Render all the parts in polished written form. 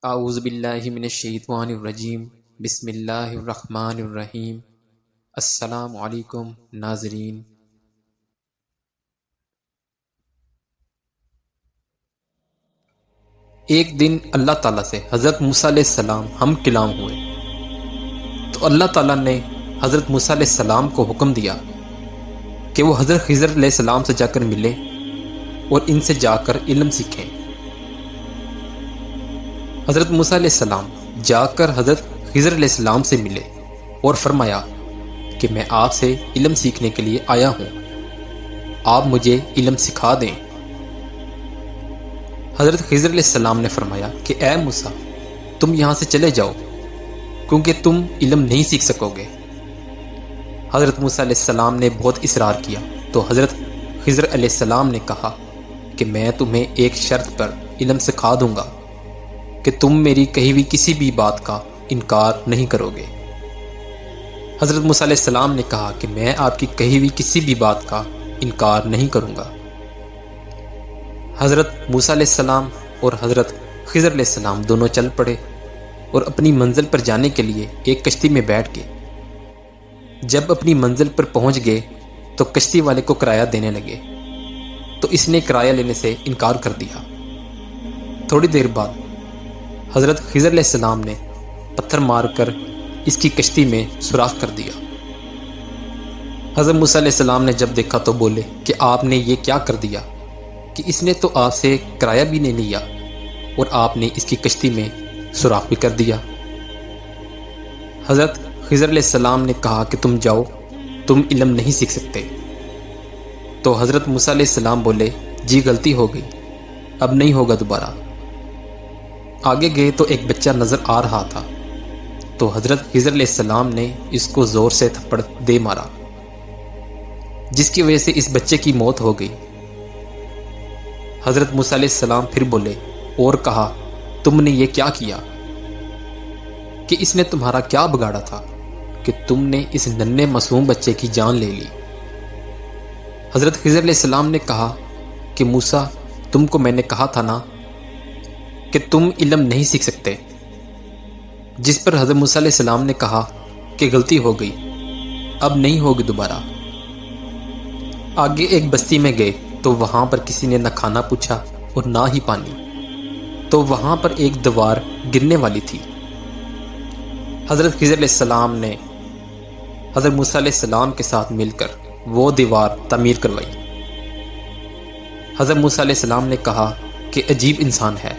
اعوذ باللہ من الشیطان الرجیم بسم اللہ الرحمن الرحیم۔ السلام علیکم ناظرین۔ ایک دن اللہ تعالیٰ سے حضرت موسیٰ علیہ السلام ہم کلام ہوئے تو اللہ تعالیٰ نے حضرت موسیٰ علیہ السلام کو حکم دیا کہ وہ حضرت خضر علیہ السلام سے جا کر ملیں اور ان سے جا کر علم سیکھیں۔ حضرت موسیٰ علیہ السلام جا کر حضرت خضر علیہ السلام سے ملے اور فرمایا کہ میں آپ سے علم سیکھنے کے لیے آیا ہوں، آپ مجھے علم سکھا دیں۔ حضرت خضر علیہ السلام نے فرمایا کہ اے موسیٰ، تم یہاں سے چلے جاؤ کیونکہ تم علم نہیں سیکھ سکو گے۔ حضرت موسیٰ علیہ السلام نے بہت اصرار کیا تو حضرت خضر علیہ السلام نے کہا کہ میں تمہیں ایک شرط پر علم سکھا دوں گا کہ تم میری کہی ہوئی کسی بھی بات کا انکار نہیں کرو گے۔ حضرت موسیٰ علیہ السلام نے کہا کہ میں آپ کی کہی ہوئی کسی بھی بات کا انکار نہیں کروں گا۔ حضرت موسیٰ علیہ السلام اور حضرت خضر علیہ السلام دونوں چل پڑے اور اپنی منزل پر جانے کے لیے ایک کشتی میں بیٹھ گئے۔ جب اپنی منزل پر پہنچ گئے تو کشتی والے کو کرایہ دینے لگے تو اس نے کرایہ لینے سے انکار کر دیا۔ تھوڑی دیر بعد حضرت خضر علیہ السلام نے پتھر مار کر اس کی کشتی میں سوراخ کر دیا۔ حضرت موسیٰ علیہ السلام نے جب دیکھا تو بولے کہ آپ نے یہ کیا کر دیا کہ اس نے تو آپ سے کرایہ بھی نہیں لیا اور آپ نے اس کی کشتی میں سوراخ بھی کر دیا۔ حضرت خضر علیہ السلام نے کہا کہ تم جاؤ، تم علم نہیں سیکھ سکتے۔ تو حضرت موسیٰ علیہ السلام بولے جی غلطی ہو گئی، اب نہیں ہوگا دوبارہ۔ آگے گئے تو ایک بچہ نظر آ رہا تھا تو حضرت خضر علیہ السلام نے اس کو زور سے تھپڑ دے مارا جس کی وجہ سے اس بچے کی موت ہو گئی۔ حضرت موسیٰ علیہ السلام پھر بولے اور کہا تم نے یہ کیا کیا کہ اس نے تمہارا کیا بگاڑا تھا کہ تم نے اس ننھے معصوم بچے کی جان لے لی۔ حضرت خضر علیہ السلام نے کہا کہ موسیٰ، تم کو میں نے کہا تھا نا کہ تم علم نہیں سیکھ سکتے، جس پر حضرت موسیٰ علیہ السلام نے کہا کہ غلطی ہو گئی، اب نہیں ہوگی دوبارہ۔ آگے ایک بستی میں گئے تو وہاں پر کسی نے نہ کھانا پوچھا اور نہ ہی پانی، تو وہاں پر ایک دیوار گرنے والی تھی۔ حضرت خضر علیہ السلام نے حضرت موسیٰ علیہ السلام کے ساتھ مل کر وہ دیوار تعمیر کروائی۔ حضرت موسیٰ علیہ السلام نے کہا کہ عجیب انسان ہے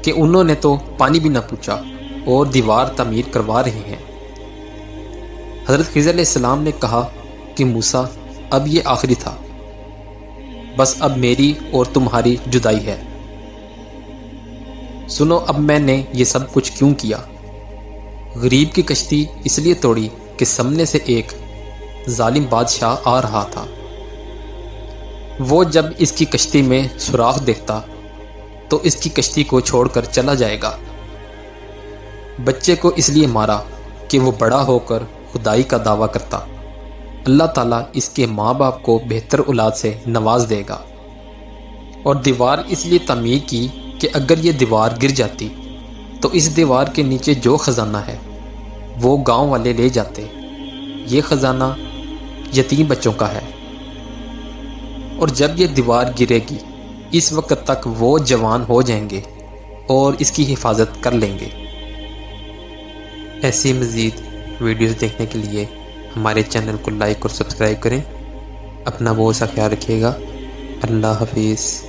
کہ انہوں نے تو پانی بھی نہ پوچھا اور دیوار تعمیر کروا رہے ہیں۔ حضرت خضر علیہ السلام نے کہا کہ موسیٰ، اب یہ آخری تھا، بس اب میری اور تمہاری جدائی ہے۔ سنو، اب میں نے یہ سب کچھ کیوں کیا۔ غریب کی کشتی اس لیے توڑی کہ سامنے سے ایک ظالم بادشاہ آ رہا تھا۔ وہ جب اس کی کشتی میں سوراخ دیکھتا تو اس کی کشتی کو چھوڑ کر چلا جائے گا۔ بچے کو اس لیے مارا کہ وہ بڑا ہو کر خدائی کا دعویٰ کرتا، اللہ تعالیٰ اس کے ماں باپ کو بہتر اولاد سے نواز دے گا۔ اور دیوار اس لیے تعمیر کی کہ اگر یہ دیوار گر جاتی تو اس دیوار کے نیچے جو خزانہ ہے وہ گاؤں والے لے جاتے۔ یہ خزانہ یتیم بچوں کا ہے، اور جب یہ دیوار گرے گی اس وقت تک وہ جوان ہو جائیں گے اور اس کی حفاظت کر لیں گے۔ ایسی مزید ویڈیوز دیکھنے کے لیے ہمارے چینل کو لائک اور سبسکرائب کریں۔ اپنا بہت سا خیال رکھیے گا۔ اللہ حافظ۔